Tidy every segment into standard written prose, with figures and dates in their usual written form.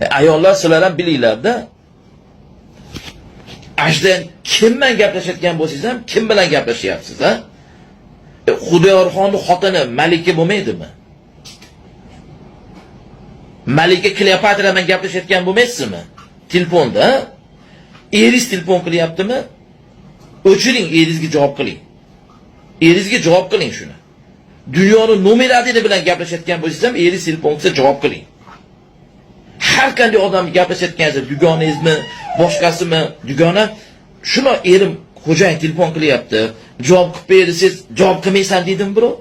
Ayollar sizlar ham bilinglar-da. Ajdan kim bilan gaplashayotgan bo'lsangiz ham, kim bilan gaplashyapsiz, ha? Xudoyorxonning xotini Malika bo'lmaydimi? Malika Kleopatra bilan gaplashayotgan bo'lmaysizmi? Telefonda, ha? Eringiz telefon qilyaptimi? O'chiring, eringizga javob qiling. Eringizga javob qiling shuni. Dunyoning nomerlari bilan gaplashayotgan bo'lsangiz ham, eringiz telefon qilsa javob qiling. Har qanday odam gaplashayotganingizda, dugonangizmi, boshqasimi, dugona, shuni erim xo'jayin telefon qilyapti, javob qilib bersiz, javob qilmaysan dedim birov.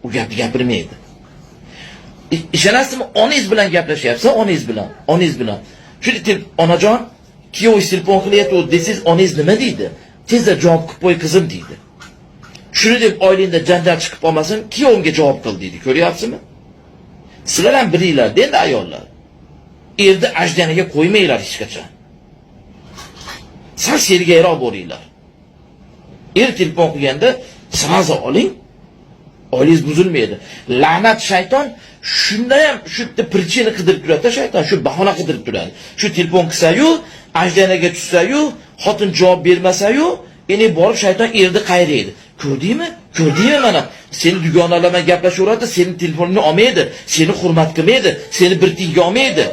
U gapirmaydi. Ishonasizmi, onangiz bilan gaplashyapsiz, onangiz bilan. Chunki onajon, kuyovingiz telefon qilyapti, desiz, onangiz nima deydi? Tezda javob qilib qo'y qizim deydi. Shuni deb oilangizda janjal chiqib qolmasin, kuyovimga javob qil deydi. Ko'ryapsizmi? Sizlar ham bilinglar, endi ayollar. Erni ajdaniga qo'ymanglar hech qachon. Sal sergayroq bo'linglar. Er telefon qilganda siraza oling. Oilangiz buzilmaydi. La'nat shayton shunda ham shu prichina qidirib turadi, shayton shu bahona qidirib turadi. Shu telefon qilsa-yu, ajdaniga tushsa-yu, xotin javob bermasa-yu, endi borib shayton erni qayraydi. Ko'rdingmi? Mana seni dugonalar bilan gaplashaveradi, seni telefoningni olmaydi, seni hurmat qilmaydi, seni bir tiyga olmaydi.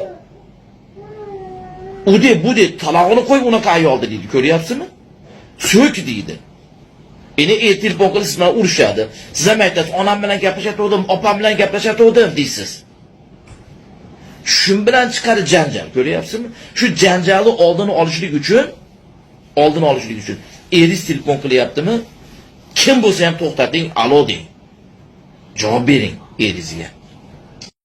Bu de talog'ini qo'y unaqa ayoldi deydi. Ko'ryapsizmi? So'k deydi. Endi telefon qilib siz bilan urushadi. Siz ham aytasiz, onam bilan gaplashatgandim, opam bilan gaplashatgandim deysiz. Shun bilan chiqadi janjal, ko'ryapsizmi? Shu janjalni oldini olishlik uchun eringiz telefon qilyaptimi? Kim bo'lsa ham to'xtating, alo deng. Javob bering eringizga.